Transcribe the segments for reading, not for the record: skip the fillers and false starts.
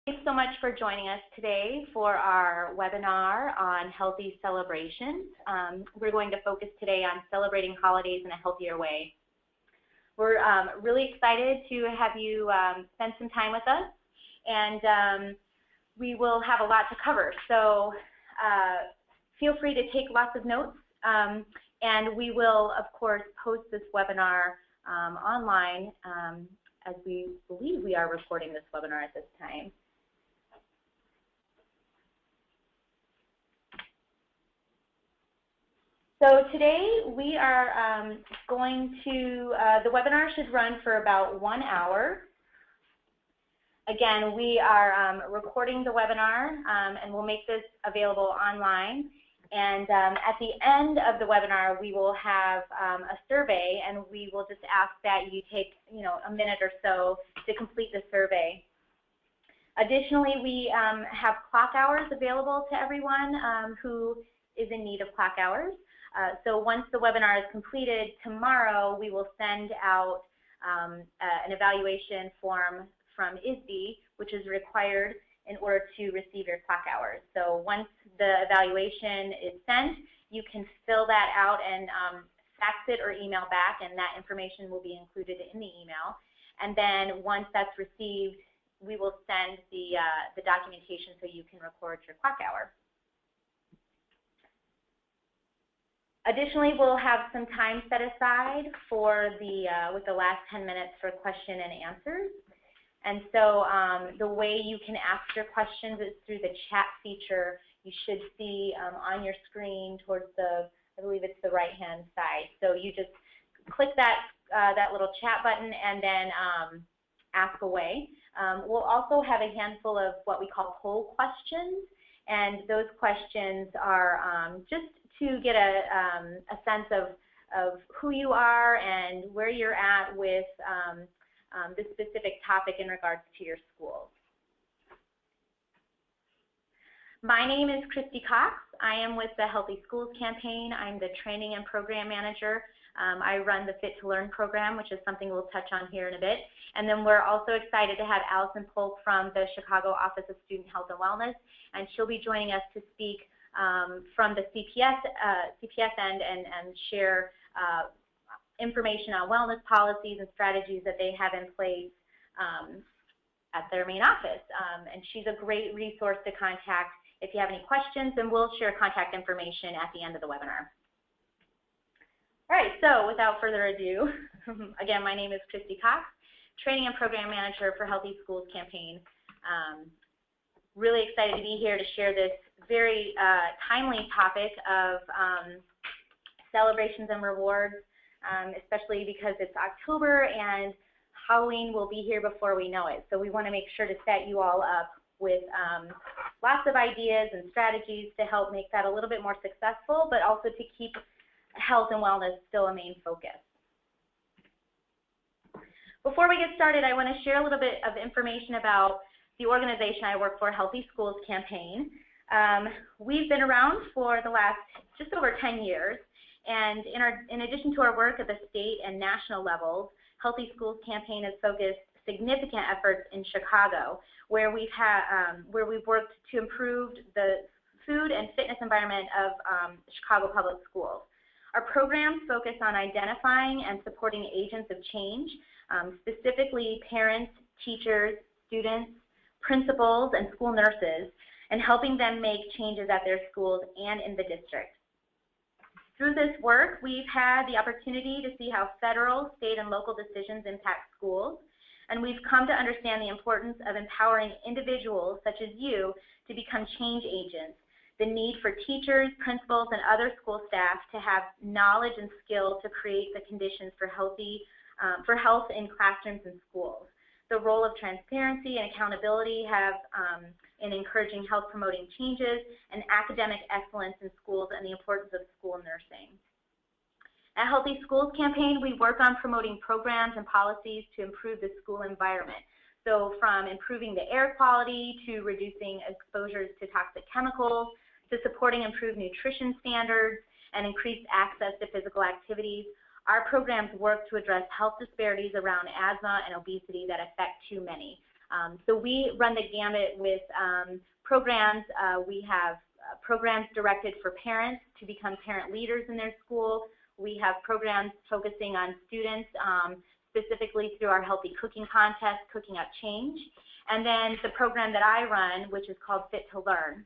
Thanks so much for joining us today for our webinar on healthy celebrations. We're going to focus today on celebrating holidays in a healthier way. We're really excited to have you spend some time with us, and we will have a lot to cover. So feel free to take lots of notes, and we will, of course, post this webinar online as we believe we are recording this webinar at this time. So today we are going to, the webinar should run for about 1 hour. Again, we are recording the webinar and we'll make this available online. And at the end of the webinar, we will have a survey, and we will just ask that you take, a minute or so to complete the survey. Additionally, we have clock hours available to everyone who is in need of clock hours. So once the webinar is completed, tomorrow we will send out an evaluation form from ISD, which is required in order to receive your clock hours. So once the evaluation is sent, you can fill that out and fax it or email back, and that information will be included in the email. And then once that's received, we will send the documentation so you can record your clock hour. Additionally, we'll have some time set aside for with the last 10 minutes for question and answers. And so the way you can ask your questions is through the chat feature you should see on your screen towards the, I believe it's the right-hand side. So you just click that little chat button and then ask away. We'll also have a handful of what we call poll questions, and those questions are just to get a sense of who you are and where you're at with the specific topic in regards to your schools. My name is Christy Cox. I am with the Healthy Schools campaign. I'm the training and program manager. I run the Fit to Learn program, which is something we'll touch on here in a bit. And then we're also excited to have Allison Polk from the Chicago Office of Student Health and Wellness, and she'll be joining us to speak from the CPS end and share information on wellness policies and strategies that they have in place at their main office. And she's a great resource to contact if you have any questions, and we'll share contact information at the end of the webinar. All right, so without further ado, again, my name is Christy Cox, Training and Program Manager for Healthy Schools campaign. Really excited to be here to share this very timely topic of celebrations and rewards, especially because it's October and Halloween will be here before we know it. So we want to make sure to set you all up with lots of ideas and strategies to help make that a little bit more successful, but also to keep health and wellness still a main focus. Before we get started, I want to share a little bit of information about the organization I work for, Healthy Schools campaign. We've been around for the last just over 10 years, and in addition to our work at the state and national levels, Healthy Schools campaign has focused significant efforts in Chicago, where we've worked to improve the food and fitness environment of Chicago public schools. Our programs focus on identifying and supporting agents of change, specifically parents, teachers, students, principals, and school nurses, and helping them make changes at their schools and in the district. Through this work, we've had the opportunity to see how federal, state, and local decisions impact schools, and we've come to understand the importance of empowering individuals such as you to become change agents, the need for teachers, principals, and other school staff to have knowledge and skill to create the conditions for health in classrooms and schools. The role of transparency and accountability have in encouraging health-promoting changes, and academic excellence in schools, and the importance of school nursing. At Healthy Schools campaign, we work on promoting programs and policies to improve the school environment. So from improving the air quality to reducing exposures to toxic chemicals, to supporting improved nutrition standards and increased access to physical activities, our programs work to address health disparities around asthma and obesity that affect too many. So we run the gamut with programs. We have programs directed for parents to become parent leaders in their school. We have programs focusing on students, specifically through our Healthy Cooking Contest, Cooking Up Change. And then the program that I run, which is called Fit to Learn.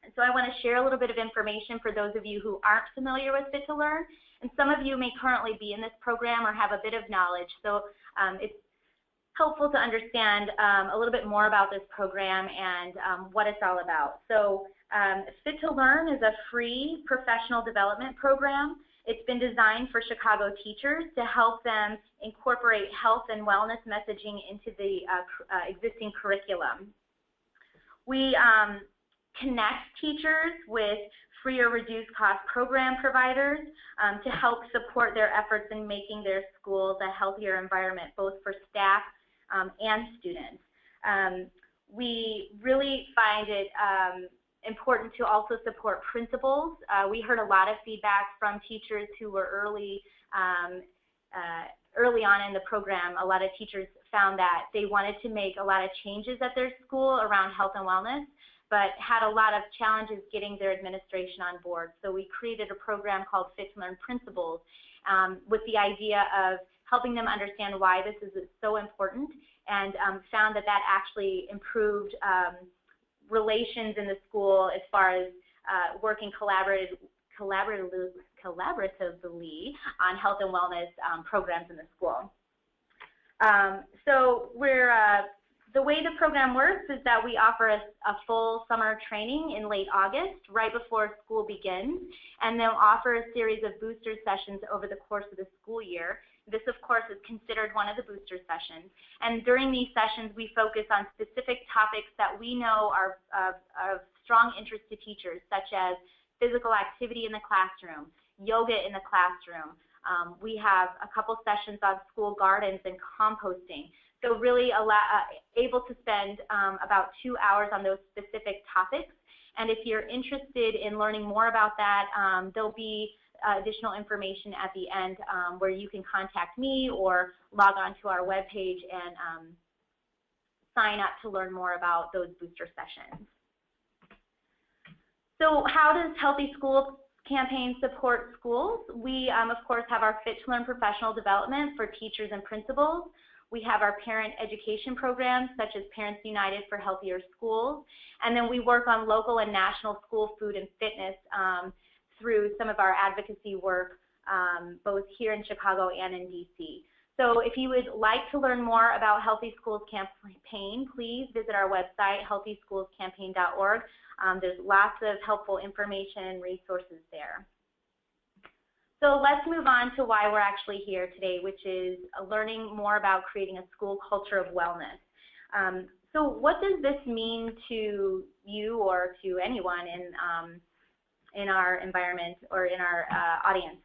And so I want to share a little bit of information for those of you who aren't familiar with Fit to Learn. And some of you may currently be in this program or have a bit of knowledge. So it's helpful to understand a little bit more about this program and what it's all about. So Fit to Learn is a free professional development program. It's been designed for Chicago teachers to help them incorporate health and wellness messaging into the existing curriculum. We connect teachers with free or reduced cost program providers to help support their efforts in making their schools a healthier environment, both for staff and students. We really find it important to also support principals. We heard a lot of feedback from teachers who were early on in the program. A lot of teachers found that they wanted to make a lot of changes at their school around health and wellness, but had a lot of challenges getting their administration on board. So we created a program called Fit to Learn Principals with the idea of helping them understand why this is so important, and found that that actually improved relations in the school as far as working collaboratively on health and wellness programs in the school. So the way the program works is that we offer a full summer training in late August, right before school begins, and they'll offer a series of booster sessions over the course of the school year. This, of course, is considered one of the booster sessions. And during these sessions, we focus on specific topics that we know are of strong interest to teachers, such as physical activity in the classroom, yoga in the classroom. We have a couple sessions on school gardens and composting. So really able to spend about 2 hours on those specific topics. And if you're interested in learning more about that, there'll be additional information at the end where you can contact me or log on to our webpage and sign up to learn more about those booster sessions. So how does Healthy School Campaign support schools? We, of course, have our Fit to Learn professional development for teachers and principals. We have our parent education programs, such as Parents United for Healthier Schools. And then we work on local and national school food and fitness through some of our advocacy work, both here in Chicago and in DC. So if you would like to learn more about Healthy Schools Campaign, please visit our website, healthyschoolscampaign.org. There's lots of helpful information and resources there. So let's move on to why we're actually here today, which is learning more about creating a school culture of wellness. So what does this mean to you or to anyone in our environment or in our audience?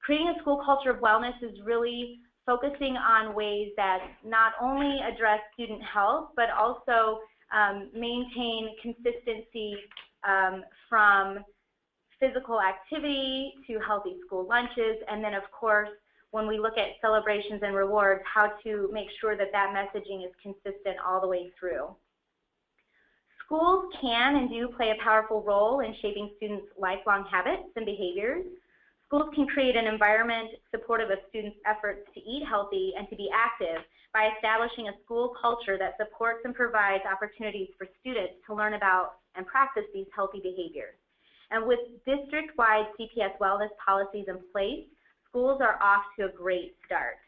Creating a school culture of wellness is really focusing on ways that not only address student health, but also maintain consistency from physical activity to healthy school lunches, and then of course when we look at celebrations and rewards, how to make sure that that messaging is consistent all the way through. Schools can and do play a powerful role in shaping students' lifelong habits and behaviors. Schools can create an environment supportive of students' efforts to eat healthy and to be active by establishing a school culture that supports and provides opportunities for students to learn about and practice these healthy behaviors. And with district-wide CPS wellness policies in place, schools are off to a great start.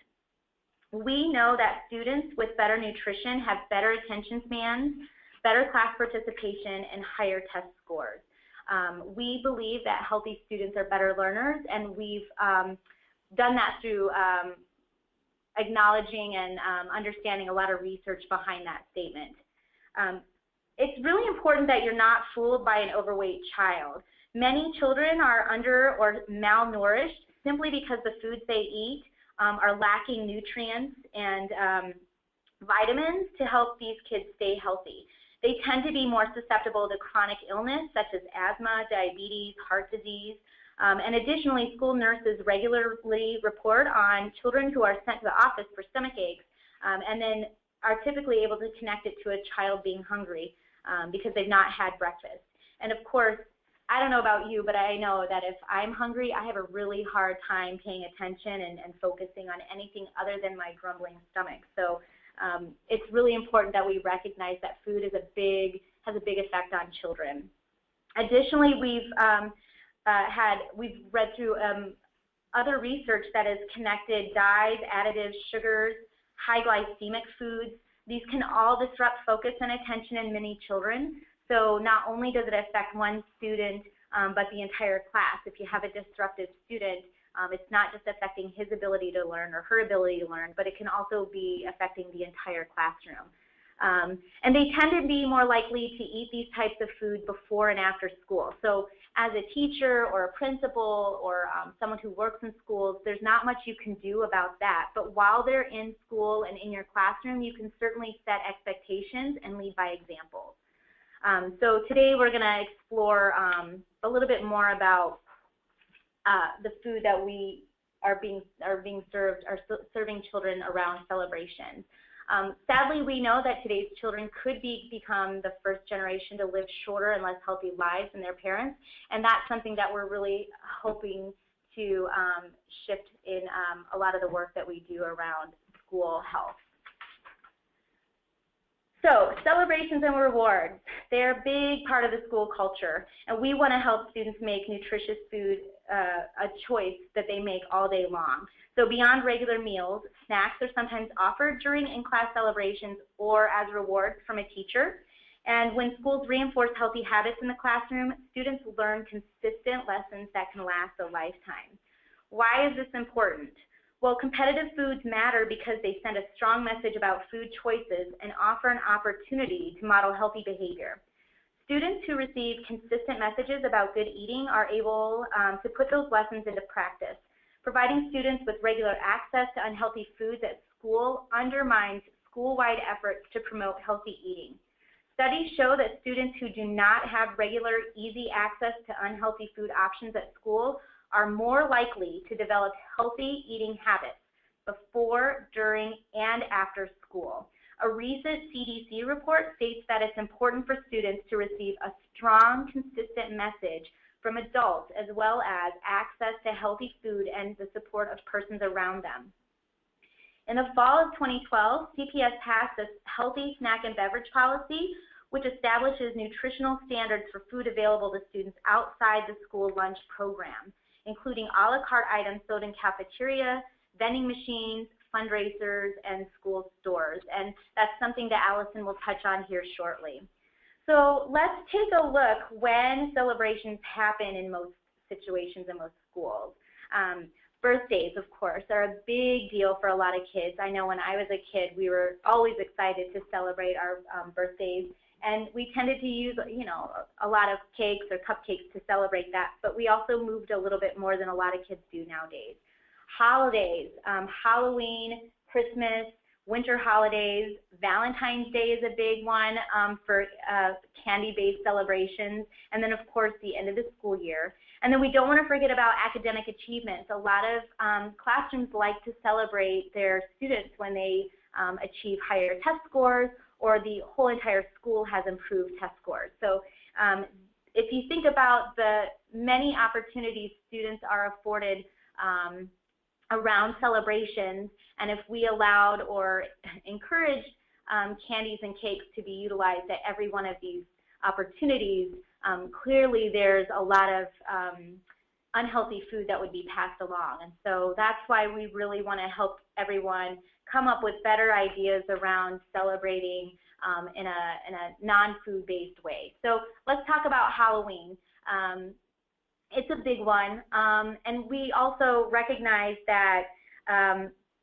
We know that students with better nutrition have better attention spans, better class participation, and higher test scores. We believe that healthy students are better learners, and we've done that through acknowledging and understanding a lot of research behind that statement. It's really important that you're not fooled by an overweight child. Many children are under or malnourished simply because the foods they eat are lacking nutrients and vitamins to help these kids stay healthy. They tend to be more susceptible to chronic illness such as asthma, diabetes, heart disease, and additionally, school nurses regularly report on children who are sent to the office for stomach aches and then are typically able to connect it to a child being hungry because they've not had breakfast. And of course, I don't know about you, but I know that if I'm hungry, I have a really hard time paying attention and focusing on anything other than my grumbling stomach. So it's really important that we recognize that food has a big effect on children. Additionally, we've read through other research that has connected dyes, additives, sugars, high glycemic foods. These can all disrupt focus and attention in many children. So not only does it affect one student, but the entire class. If you have a disruptive student, it's not just affecting his ability to learn or her ability to learn, but it can also be affecting the entire classroom. And they tend to be more likely to eat these types of food before and after school. So as a teacher or a principal or someone who works in schools, there's not much you can do about that. But while they're in school and in your classroom, you can certainly set expectations and lead by example. So today we're going to explore a little bit more about the food that we are serving children around celebrations. Sadly, we know that today's children could become the first generation to live shorter and less healthy lives than their parents, and that's something that we're really hoping to shift in a lot of the work that we do around school health. So celebrations and rewards, they're a big part of the school culture, and we want to help students make nutritious food a choice that they make all day long. So beyond regular meals, snacks are sometimes offered during in-class celebrations or as rewards from a teacher. And when schools reinforce healthy habits in the classroom, students learn consistent lessons that can last a lifetime. Why is this important? Well, competitive foods matter because they send a strong message about food choices and offer an opportunity to model healthy behavior. Students who receive consistent messages about good eating are able to put those lessons into practice. Providing students with regular access to unhealthy foods at school undermines school-wide efforts to promote healthy eating. Studies show that students who do not have regular, easy access to unhealthy food options at school are more likely to develop healthy eating habits before, during, and after school. A recent CDC report states that it's important for students to receive a strong, consistent message from adults, as well as access to healthy food and the support of persons around them. In the fall of 2012, CPS passed a healthy snack and beverage policy, which establishes nutritional standards for food available to students outside the school lunch program, including a la carte items sold in cafeteria, vending machines, fundraisers, and school stores. And that's something that Allison will touch on here shortly. So let's take a look when celebrations happen in most situations in most schools. Birthdays, of course, are a big deal for a lot of kids. I know when I was a kid, we were always excited to celebrate our birthdays, and we tended to use, a lot of cakes or cupcakes to celebrate that, but we also moved a little bit more than a lot of kids do nowadays. Holidays, Halloween, Christmas, winter holidays, Valentine's Day is a big one for candy-based celebrations, and then of course the end of the school year. And then we don't want to forget about academic achievements. A lot of classrooms like to celebrate their students when they achieve higher test scores or the whole entire school has improved test scores. So if you think about the many opportunities students are afforded around celebrations, and if we allowed or encouraged candies and cakes to be utilized at every one of these opportunities, clearly there's a lot of unhealthy food that would be passed along. And so that's why we really want to help everyone come up with better ideas around celebrating in a non-food based way. So let's talk about Halloween. It's a big one, and we also recognize that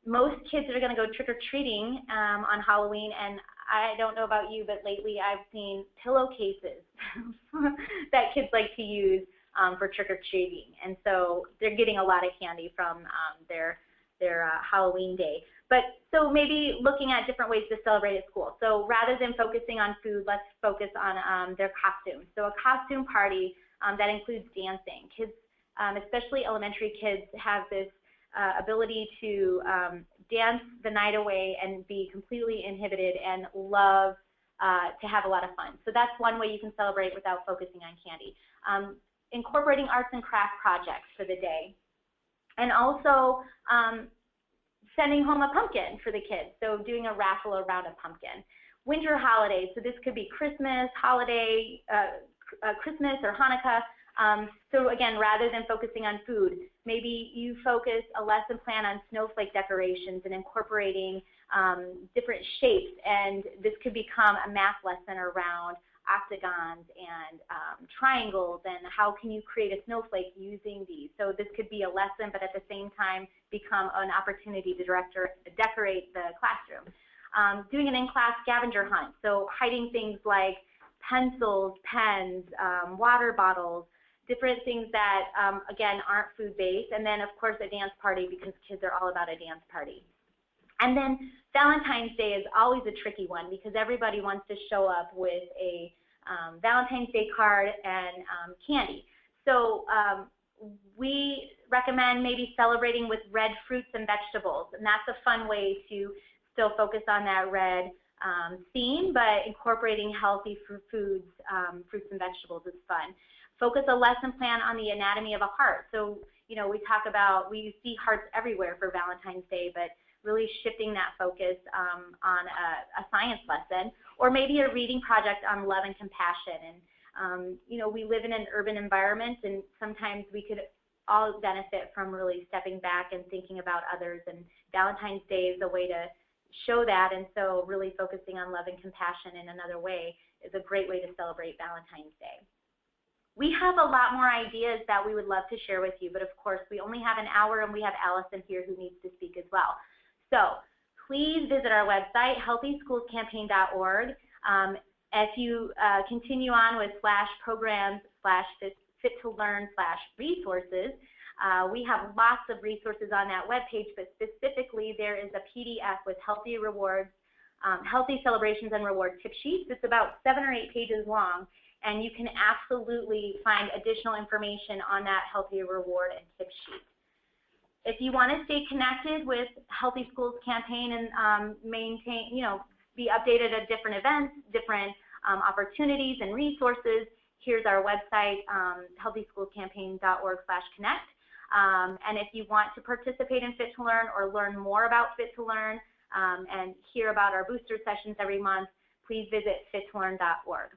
most kids are going to go trick-or-treating on Halloween, and I don't know about you, but lately I've seen pillowcases that kids like to use for trick-or-treating, and so they're getting a lot of candy from their Halloween day. But so maybe looking at different ways to celebrate at school. So rather than focusing on food, let's focus on their costumes. So a costume party that includes dancing. Kids, especially elementary kids, have this ability to dance the night away and be completely inhibited and love to have a lot of fun. So that's one way you can celebrate without focusing on candy. Incorporating arts and craft projects for the day. And also sending home a pumpkin for the kids, so doing a raffle around a pumpkin. Winter holidays, so this could be Christmas, holiday, Christmas or Hanukkah. So again, rather than focusing on food, maybe you focus a lesson plan on snowflake decorations and incorporating different shapes, and this could become a math lesson around octagons and triangles and how can you create a snowflake using these. So this could be a lesson, but at the same time become an opportunity to decorate the classroom. Doing an in-class scavenger hunt, so hiding things like pencils, pens, water bottles, different things that, again, aren't food-based, and then, of course, a dance party because kids are all about a dance party. And then Valentine's Day is always a tricky one because everybody wants to show up with a Valentine's Day card and candy. So we recommend maybe celebrating with red fruits and vegetables, and that's a fun way to still focus on that red theme, but incorporating healthy foods, fruits and vegetables is fun. Focus a lesson plan on the anatomy of a heart. So, you know, we see hearts everywhere for Valentine's Day, but really shifting that focus on a science lesson, or maybe a reading project on love and compassion. And, you know, we live in an urban environment, and sometimes we could all benefit from really stepping back and thinking about others, and Valentine's Day is a way to show that, and so really focusing on love and compassion in another way is a great way to celebrate Valentine's Day. We have a lot more ideas that we would love to share with you, but of course we only have an hour, and we have Allison here who needs to speak as well. So please visit our website, healthyschoolscampaign.org. If you continue on with /programs/fit-to-learn/resources, we have lots of resources on that webpage, but specifically there is a PDF with healthy rewards, healthy celebrations and reward tip sheets. It's about 7 or 8 pages long, and you can absolutely find additional information on that healthy reward and tip sheet. If you want to stay connected with Healthy Schools Campaign and maintain, you know, be updated at different events, different opportunities and resources, here's our website, healthyschoolscampaign.org/connect. And if you want to participate in Fit to Learn or learn more about Fit to Learn and hear about our booster sessions every month, please visit fittolearn.org.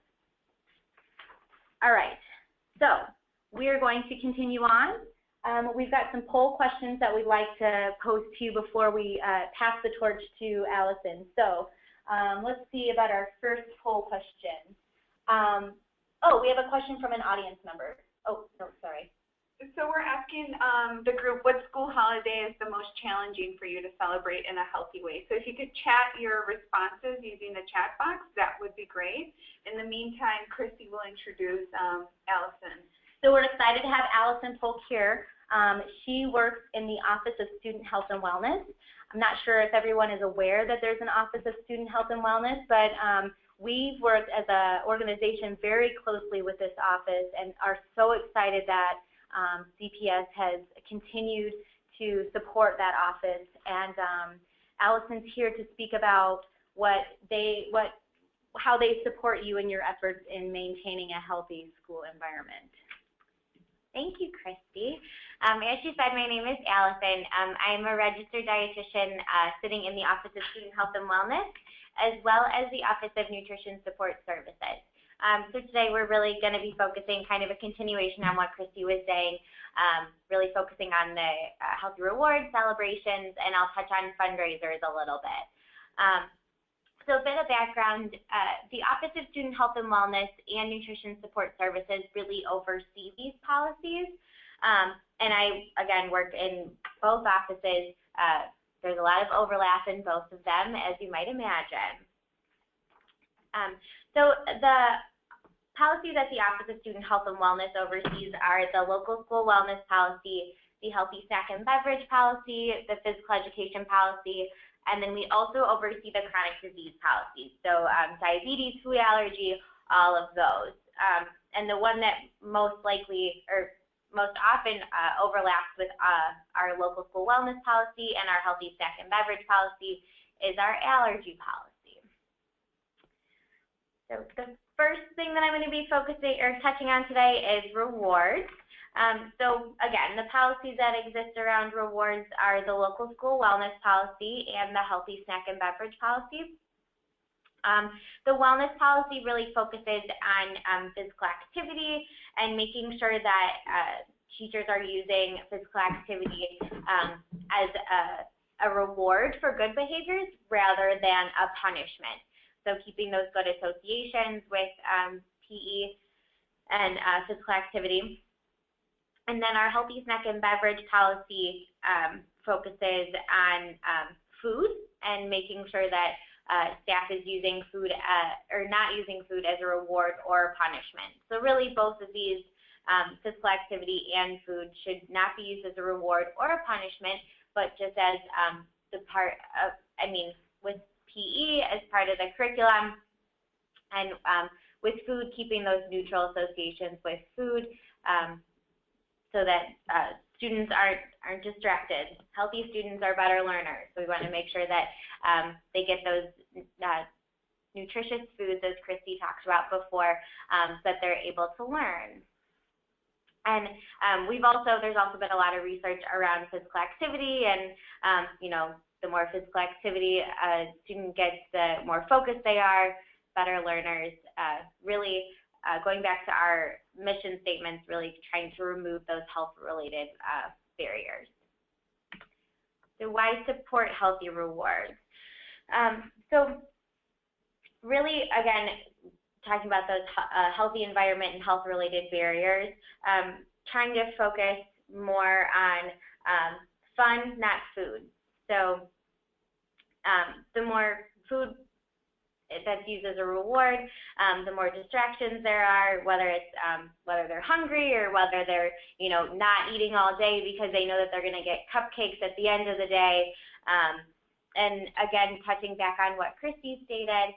All right, so we are going to continue on. We've got some poll questions that we'd like to pose to you before we pass the torch to Allison. So let's see about our first poll question. Oh, we have a question from an audience member. Oh, no, sorry. So we're asking the group, what school holiday is the most challenging for you to celebrate in a healthy way? So if you could chat your responses using the chat box, that would be great. In the meantime, Christy will introduce Allison. So we're excited to have Allison Polk here. She works in the Office of Student Health and Wellness. I'm not sure if everyone is aware that there's an Office of Student Health and Wellness, but we've worked as an organization very closely with this office and are so excited that CPS has continued to support that office. And Allison's here to speak about how they support you in your efforts in maintaining a healthy school environment. Thank you, Christy. As she said, my name is Allison. I'm a registered dietitian sitting in the Office of Student Health and Wellness, as well as the Office of Nutrition Support Services. So today we're really going to be focusing kind of a continuation on what Christy was saying, really focusing on the healthy reward celebrations, and I'll touch on fundraisers a little bit. So a bit of background, the Office of Student Health and Wellness and Nutrition Support Services really oversee these policies. And I, again, work in both offices. There's a lot of overlap in both of them, as you might imagine. So the policies that the Office of Student Health and Wellness oversees are the local school wellness policy, the healthy snack and beverage policy, the physical education policy, and then we also oversee the chronic disease policies, so diabetes, food allergy, all of those. And the one that most likely, or most often overlaps with our local school wellness policy and our healthy snack and beverage policy is our allergy policy. So the first thing that I'm going to be focusing or touching on today is rewards. So again, the policies that exist around rewards are the local school wellness policy and the healthy snack and beverage policy. The wellness policy really focuses on physical activity and making sure that teachers are using physical activity as a reward for good behaviors rather than a punishment. So keeping those good associations with PE and physical activity. And then our healthy snack and beverage policy focuses on food and making sure that staff is using food or not using food as a reward or a punishment. So really both of these, physical activity and food, should not be used as a reward or a punishment, but just as the part of, with PE as part of the curriculum, and with food, keeping those neutral associations with food so that students aren't distracted. Healthy students are better learners, so we want to make sure that they get those nutritious foods, as Christy talked about before, so that they're able to learn. And there's also been a lot of research around physical activity, and the more physical activity a student gets, the more focused they are, better learners. Really going back to our mission statements, really trying to remove those health-related barriers. So why support healthy rewards? So really, again, talking about those healthy environment and health-related barriers, trying to focus more on fun, not food. So the more food that's used as a reward, the more distractions there are, whether it's whether they're hungry or whether they're not eating all day because they know that they're going to get cupcakes at the end of the day. And again, touching back on what Christy stated,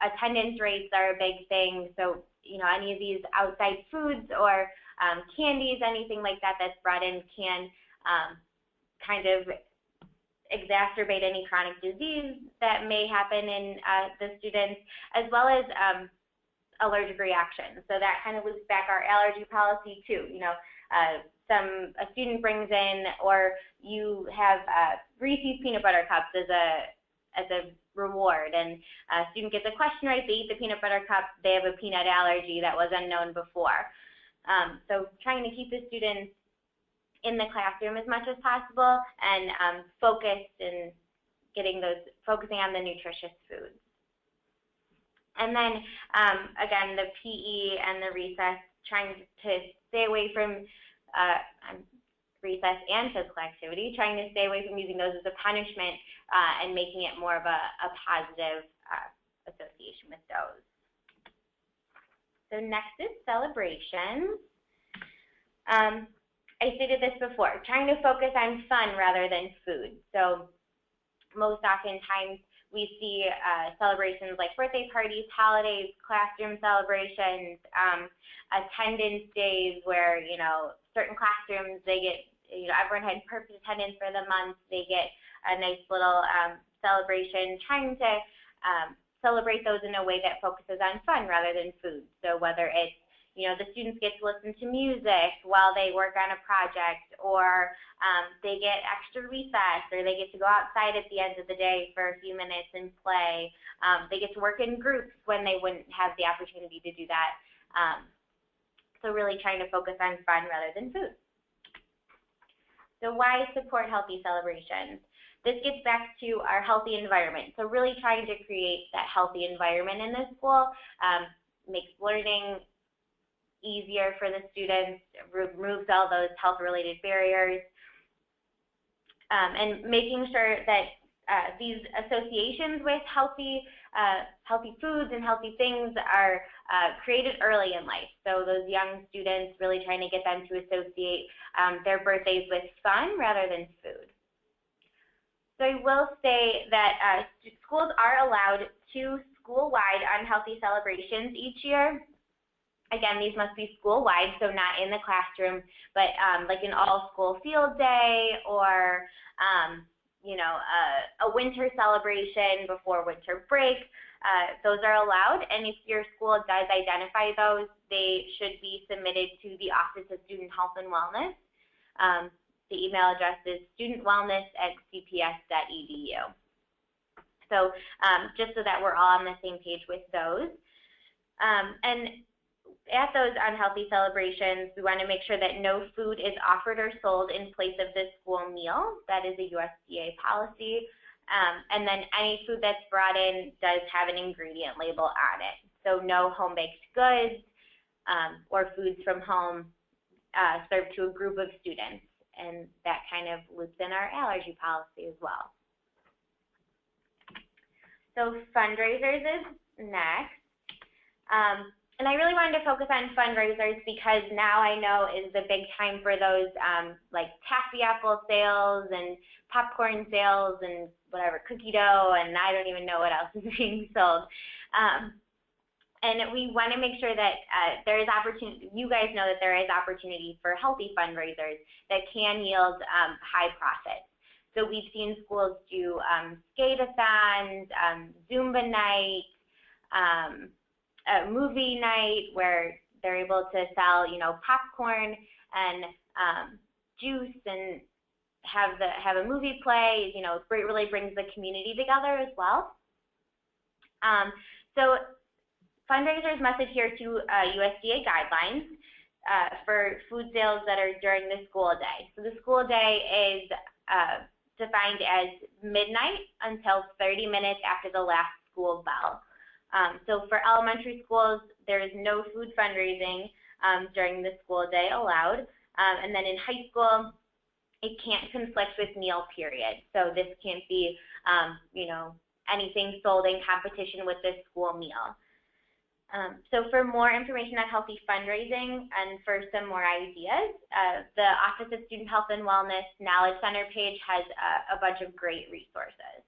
attendance rates are a big thing. So any of these outside foods or candies, anything like that that's brought in can kind of exacerbate any chronic disease that may happen in the students, as well as allergic reactions. So that kind of loops back our allergy policy too. A student brings in, or you have Reese's peanut butter cups as a reward, and a student gets a question right, they eat the peanut butter cup, they have a peanut allergy that was unknown before. So trying to keep the students in the classroom as much as possible and focused and focusing on the nutritious foods. And then again, the PE and the recess, trying to stay away from recess and physical activity, trying to stay away from using those as a punishment and making it more of a positive association with those. So next is celebrations. I stated this before, trying to focus on fun rather than food. So most oftentimes we see celebrations like birthday parties, holidays, classroom celebrations, attendance days where, certain classrooms, they get, everyone had perfect attendance for the month, they get a nice little celebration, trying to celebrate those in a way that focuses on fun rather than food. So whether it's the students get to listen to music while they work on a project, or they get extra recess, or they get to go outside at the end of the day for a few minutes and play. They get to work in groups when they wouldn't have the opportunity to do that. So really trying to focus on fun rather than food. So why support healthy celebrations? This gets back to our healthy environment. So really trying to create that healthy environment in the school makes learning easier for the students, removes all those health-related barriers, and making sure that these associations with healthy foods and healthy things are created early in life. So those young students, really trying to get them to associate their birthdays with fun rather than food. So I will say that schools are allowed 2 school-wide unhealthy celebrations each year. Again, these must be school-wide, so not in the classroom, but like an all-school field day or, you know, a winter celebration before winter break. Those are allowed, and if your school does identify those, they should be submitted to the Office of Student Health and Wellness. The email address is studentwellness@cps.edu. So just so that we're all on the same page with those. And at those unhealthy celebrations, we want to make sure that no food is offered or sold in place of the school meal. That is a USDA policy. And then any food that's brought in does have an ingredient label on it. So no home-baked goods or foods from home served to a group of students. And that kind of loops in our allergy policy as well. So fundraisers is next. And I really wanted to focus on fundraisers because now I know is the big time for those like taffy apple sales and popcorn sales and whatever, cookie dough, and I don't even know what else is being sold. And we want to make sure that there is opportunity, you guys know that there is opportunity for healthy fundraisers that can yield high profits. So we've seen schools do skate-a-thons, Zumba night, a movie night where they're able to sell, you know, popcorn and juice and have a movie play. You know, it really brings the community together as well. So fundraisers must adhere to USDA guidelines for food sales that are during the school day. So the school day is defined as midnight until 30 minutes after the last school bell. So for elementary schools, there is no food fundraising during the school day allowed. And then in high school, it can't conflict with meal period. So this can't be, you know, anything sold in competition with the school meal. So for more information on healthy fundraising and for some more ideas, the Office of Student Health and Wellness Knowledge Center page has a bunch of great resources.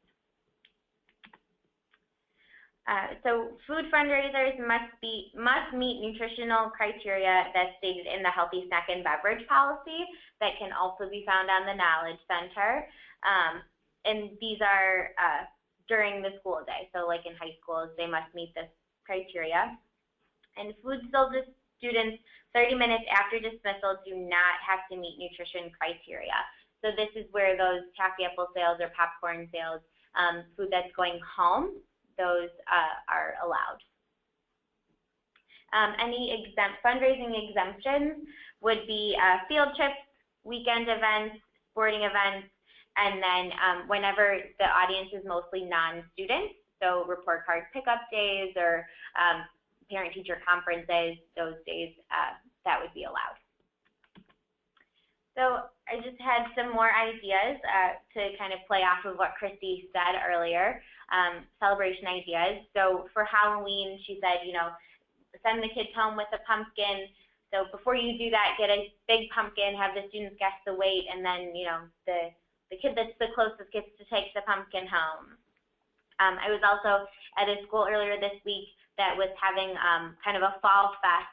So food fundraisers must meet nutritional criteria that's stated in the Healthy Snack and Beverage Policy that can also be found on the Knowledge Center. And these are during the school day. So like in high schools, they must meet this criteria. And food sold to students 30 minutes after dismissal do not have to meet nutrition criteria. So this is where those taffy apple sales or popcorn sales, food that's going home, those are allowed. Any fundraising exemptions would be field trips, weekend events, sporting events, and then whenever the audience is mostly non-students, so report card pickup days or parent-teacher conferences, those days that would be allowed. So I just had some more ideas to kind of play off of what Christy said earlier, celebration ideas. So for Halloween, she said, you know, send the kids home with a pumpkin. So before you do that, get a big pumpkin, have the students guess the weight, and then, you know, the kid that's the closest gets to take the pumpkin home. I was also at a school earlier this week that was having kind of a fall fest,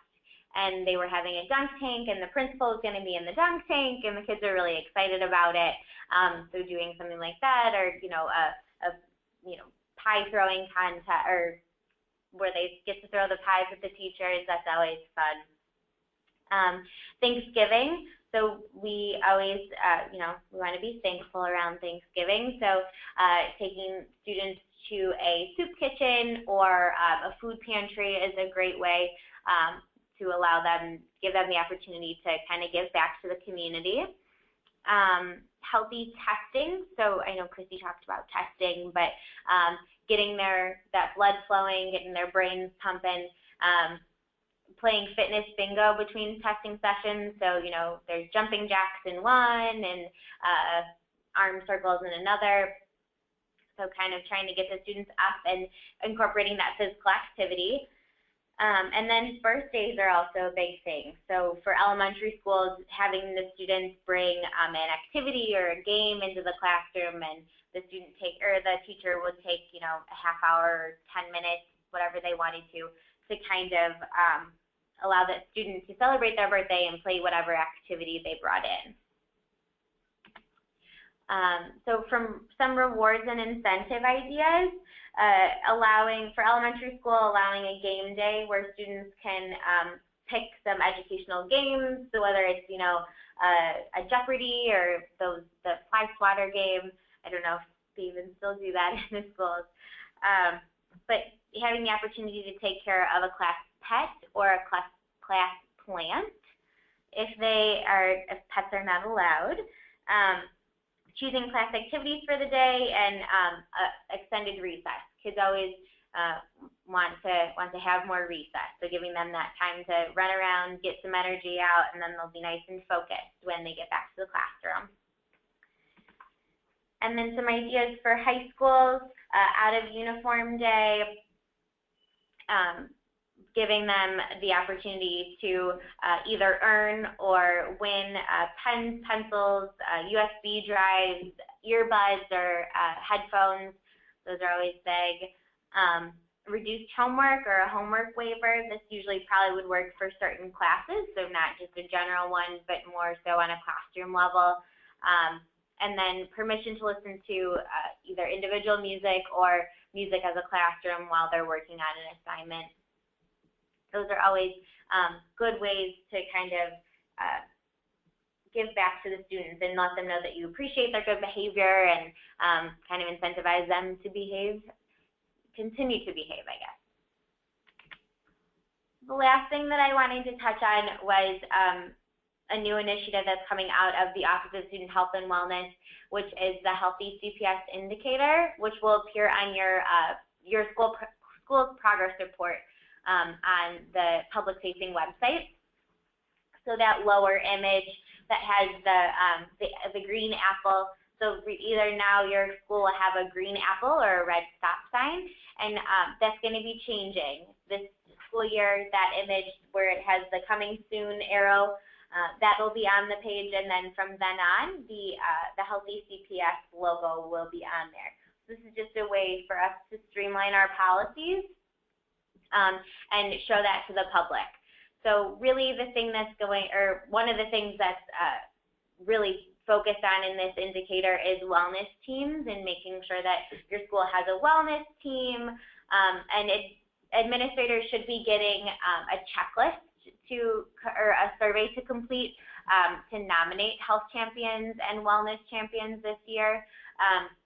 and they were having a dunk tank, and the principal is going to be in the dunk tank, and the kids are really excited about it. So doing something like that, or you know, a pie throwing contest, or where they get to throw the pies with the teachers. That's always fun. Thanksgiving. So we always, you know, we want to be thankful around Thanksgiving. So taking students to a soup kitchen or a food pantry is a great way to allow them, give them the opportunity to kind of give back to the community. Healthy testing. So I know Christy talked about testing, but getting that blood flowing, getting their brains pumping. Playing fitness bingo between testing sessions. So, you know, there's jumping jacks in one and arm circles in another. So kind of trying to get the students up and incorporating that physical activity. And then birthdays are also a big thing. So for elementary schools, having the students bring an activity or a game into the classroom, and the teacher would take, you know, a half hour or 10 minutes, whatever they wanted to kind of allow the students to celebrate their birthday and play whatever activity they brought in. So from some rewards and incentive ideas, allowing, for elementary school, allowing a game day where students can pick some educational games, so whether it's, you know, a Jeopardy or the fly swatter game. I don't know if they even still do that in the schools. But having the opportunity to take care of a class pet or a class plant if pets are not allowed. Choosing class activities for the day, and extended recess. Kids always want to have more recess, so giving them that time to run around, get some energy out, and then they'll be nice and focused when they get back to the classroom. And then some ideas for high schools, out of uniform day, giving them the opportunity to either earn or win pens, pencils, USB drives, earbuds, or headphones. Those are always big. Reduced homework or a homework waiver. This usually probably would work for certain classes, so not just a general one, but more so on a classroom level. And then permission to listen to either individual music or music as a classroom while they're working on an assignment. Those are always good ways to kind of give back to the students and let them know that you appreciate their good behavior and kind of incentivize them to behave, continue to behave, I guess. The last thing that I wanted to touch on was a new initiative that's coming out of the Office of Student Health and Wellness, which is the Healthy CPS Indicator, which will appear on your school progress report on the public-facing website. So that lower image that has the green apple. So either now your school will have a green apple or a red stop sign, and that's going to be changing this school year. That image where it has the coming soon arrow, that will be on the page, and then from then on, the Healthy CPS logo will be on there. This is just a way for us to streamline our policies and show that to the public. So really the thing that's one of the things that's really focused on in this indicator is wellness teams and making sure that your school has a wellness team, and administrators should be getting a checklist or a survey to complete to nominate health champions and wellness champions this year.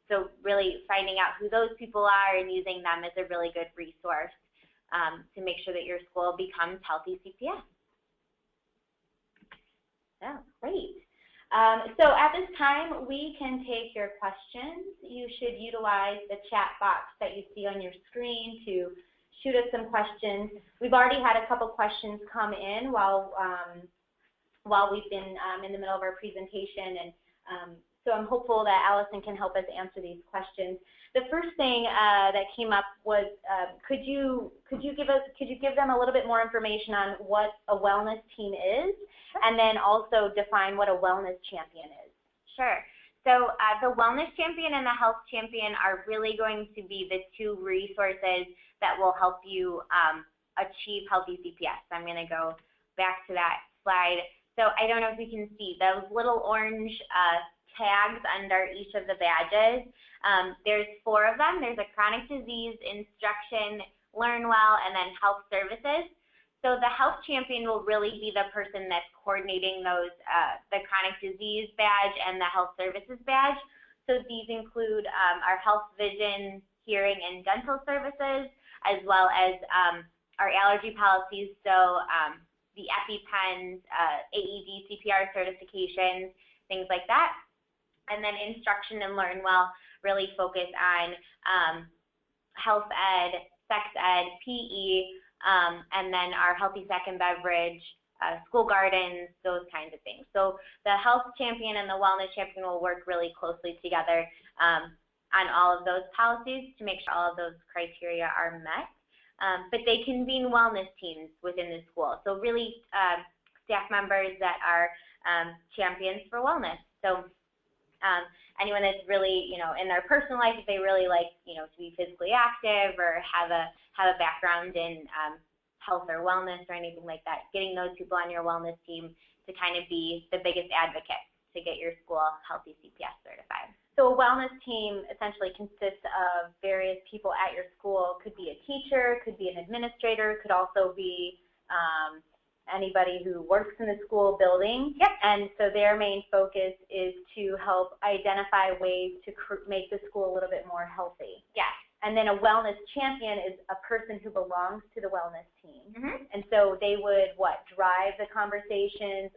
So really finding out who those people are and using them is a really good resource to make sure that your school becomes Healthy CPS. So, great. So at this time, we can take your questions. You should utilize the chat box that you see on your screen to shoot us some questions. We've already had a couple questions come in while we've been in the middle of our presentation, and so I'm hopeful that Allison can help us answer these questions. The first thing that came up was, could you give them a little bit more information on what a wellness team is, and then also define what a wellness champion is? Sure. So the wellness champion and the health champion are really going to be the two resources that will help you achieve Healthy CPS. So I'm going to go back to that slide. So I don't know if you can see those little orange tags under each of the badges. There's 4 of them. There's a chronic disease, instruction, learn well, and then health services. So the health champion will really be the person that's coordinating those, the chronic disease badge and the health services badge. So these include our health, vision, hearing, and dental services, as well as our allergy policies. So the EpiPens, AED, CPR certifications, things like that. And then instruction and learn well really focus on health ed, sex ed, PE, and then our healthy second beverage, school gardens, those kinds of things. So the health champion and the wellness champion will work really closely together on all of those policies to make sure all of those criteria are met. But they convene wellness teams within the school. So really staff members that are champions for wellness. So anyone that's really, in their personal life, if they really like, to be physically active or have a background in health or wellness or anything like that, getting those people on your wellness team to kind of be the biggest advocate to get your school healthy CPS certified. So a wellness team essentially consists of various people at your school. Could be a teacher, could be an administrator, could also be anybody who works in the school building. Yep. And so their main focus is to help identify ways to make the school a little bit more healthy. Yes. And then a wellness champion is a person who belongs to the wellness team. Mm-hmm. And so they would, drive the conversations,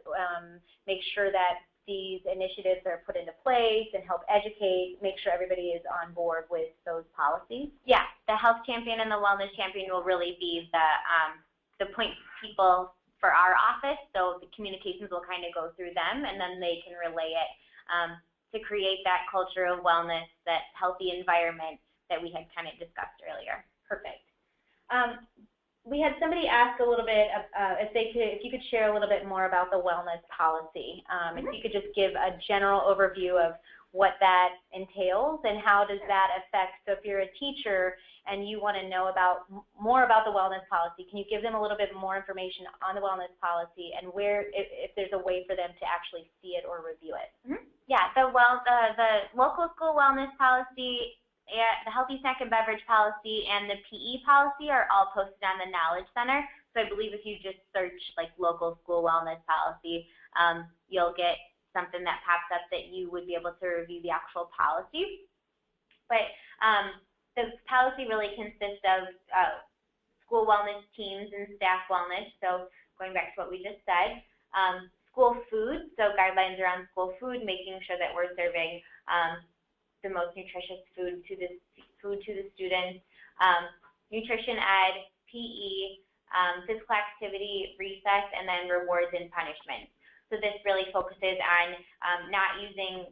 make sure that these initiatives are put into place and help educate, make sure everybody is on board with those policies. Yeah, the health champion and the wellness champion will really be the point people for our office, so the communications will kind of go through them, and then they can relay it to create that culture of wellness, that healthy environment that we had kind of discussed earlier. Perfect. We had somebody ask a little bit if you could share a little bit more about the wellness policy. If you could just give a general overview of what that entails and how does that affect. So if you're a teacher and you want to know more about the wellness policy, can you give them a little bit more information on the wellness policy and if there's a way for them to actually see it or review it? Mm-hmm. Yeah, the local school wellness policy, the healthy snack and beverage policy, and the PE policy are all posted on the Knowledge Center. So I believe if you just search like local school wellness policy, you'll get something that pops up that you would be able to review the actual policy. But the policy really consists of school wellness teams and staff wellness. So going back to what we just said, school food, so guidelines around school food, making sure that we're serving the most nutritious food to the students, nutrition ed, PE, physical activity, recess, and then rewards and punishment. So this really focuses on not using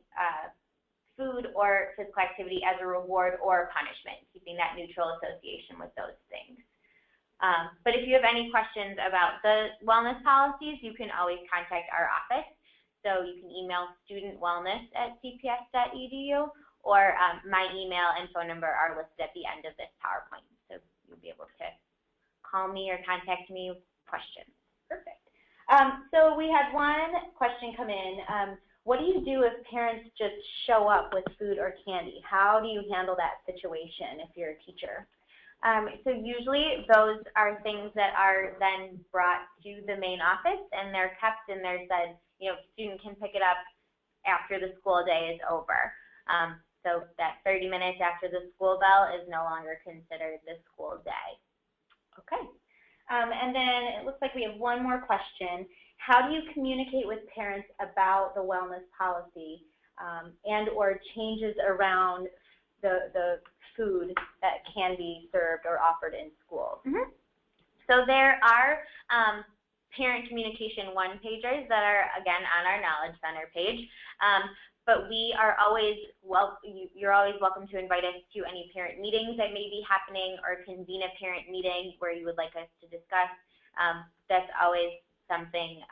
food or physical activity as a reward or punishment, keeping that neutral association with those things. But if you have any questions about the wellness policies, you can always contact our office. So you can email studentwellness@cps.edu, or my email and phone number are listed at the end of this PowerPoint. So you'll be able to call me or contact me with questions. Perfect. So we had one question come in. What do you do if parents just show up with food or candy? How do you handle that situation if you're a teacher? So usually those are things that are then brought to the main office, and they're kept and they're said, student can pick it up after the school day is over. So that 30 minutes after the school bell is no longer considered the school day. Okay. And then it looks like we have one more question. How do you communicate with parents about the wellness policy and or changes around the food that can be served or offered in schools? Mm-hmm. So there are parent communication one-pagers that are, again, on our Knowledge Center page. But we are always, you're always welcome to invite us to any parent meetings that may be happening or convene a parent meeting where you would like us to discuss. That's always something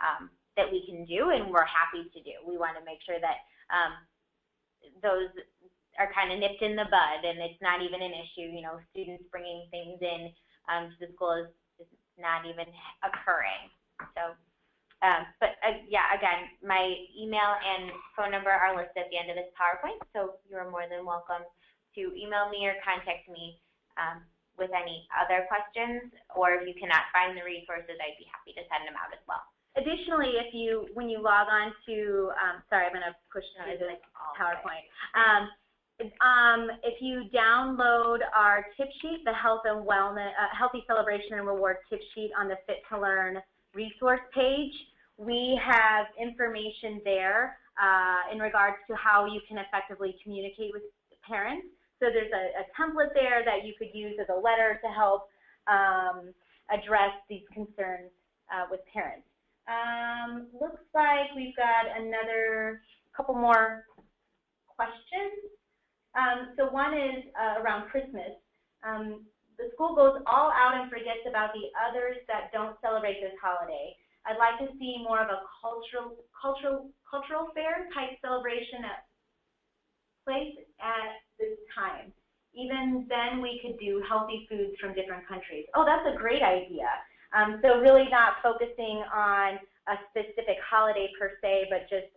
that we can do and we're happy to do. We want to make sure that those are kind of nipped in the bud and it's not even an issue. Students bringing things in to the school is just not even occurring. So. Yeah, again, my email and phone number are listed at the end of this PowerPoint, so you are more than welcome to email me or contact me with any other questions, or if you cannot find the resources, I'd be happy to send them out as well. Additionally, when you log on to, sorry, I'm going to push through this PowerPoint. If you download our tip sheet, the Health and Wellness, Healthy Celebration and Reward tip sheet on the Fit to Learn resource page, we have information there in regards to how you can effectively communicate with parents. So there's a template there that you could use as a letter to help address these concerns with parents. Looks like we've got another couple more questions. So one is around Christmas. The school goes all out and forgets about the others that don't celebrate this holiday. I'd like to see more of a cultural fair type celebration at place at this time. Even then we could do healthy foods from different countries. Oh, that's a great idea. So really not focusing on a specific holiday per se, but just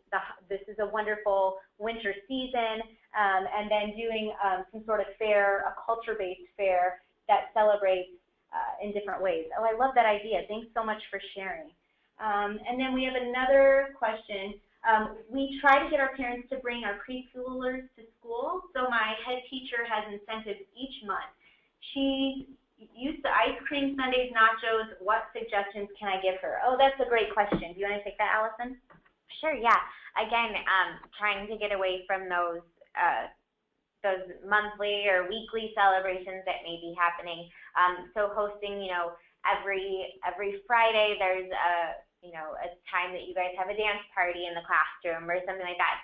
this is a wonderful winter season, and then doing some sort of fair, a culture-based fair that celebrates in different ways. Oh, I love that idea. Thanks so much for sharing. And then we have another question. We try to get our parents to bring our preschoolers to school, so my head teacher has incentives each month. She used to ice cream sundaes, nachos. What suggestions can I give her? Oh, that's a great question. Do you want to take that, Allison? Sure, yeah. Again, trying to get away from those monthly or weekly celebrations that may be happening. So hosting, every Friday there's a time that you guys have a dance party in the classroom or something like that,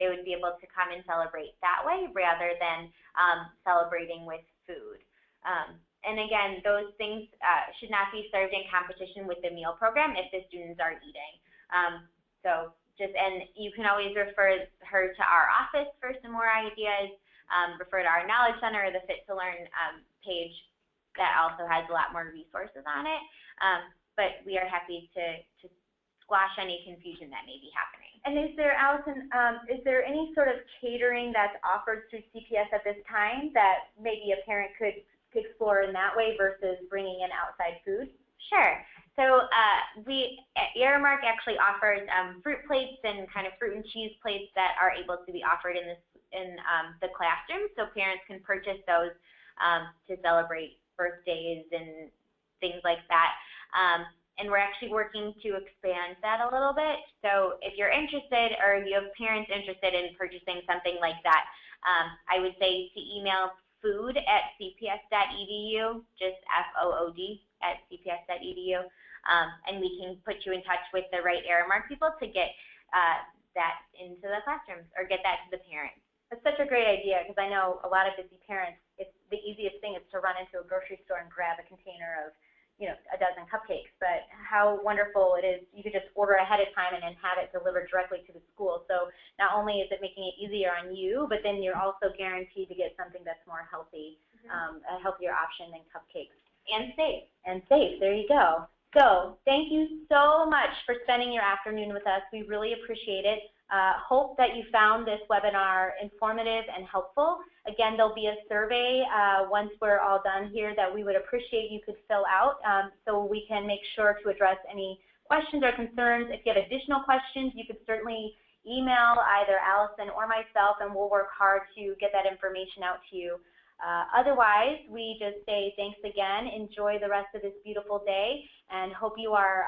they would be able to come and celebrate that way rather than celebrating with food. And again, those things should not be served in competition with the meal program if the students are eating. And you can always refer her to our office for some more ideas, refer to our Knowledge Center or the Fit to Learn page that also has a lot more resources on it. But we are happy to squash any confusion that may be happening. And is there, Allison, is there any sort of catering that's offered through CPS at this time that maybe a parent could explore in that way versus bringing in outside food? Sure. So Earmark actually offers fruit plates and kind of fruit and cheese plates that are able to be offered in the classroom, so parents can purchase those to celebrate birthdays and things like that. And we're actually working to expand that a little bit. So if you're interested or you have parents interested in purchasing something like that, I would say to email food@cps.edu, just FOOD@cps.edu, and we can put you in touch with the right Aramark people to get that into the classrooms or get that to the parents. That's such a great idea because I know a lot of busy parents, it's the easiest thing is to run into a grocery store and grab a container of a dozen cupcakes, but how wonderful it is. You could just order ahead of time and then have it delivered directly to the school. So not only is it making it easier on you, but then you're also guaranteed to get something that's more healthy, a healthier option than cupcakes. And safe. And safe, there you go. So thank you so much for spending your afternoon with us. We really appreciate it. Hope that you found this webinar informative and helpful. Again, there'll be a survey once we're all done here that we would appreciate you could fill out so we can make sure to address any questions or concerns. If you have additional questions, you could certainly email either Allison or myself, and we'll work hard to get that information out to you. Otherwise, we just say thanks again. Enjoy the rest of this beautiful day, and hope you are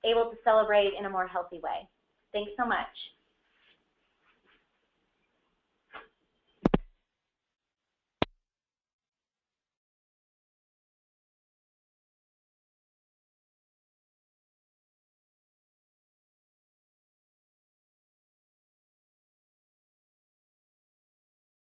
able to celebrate in a more healthy way. Thanks so much.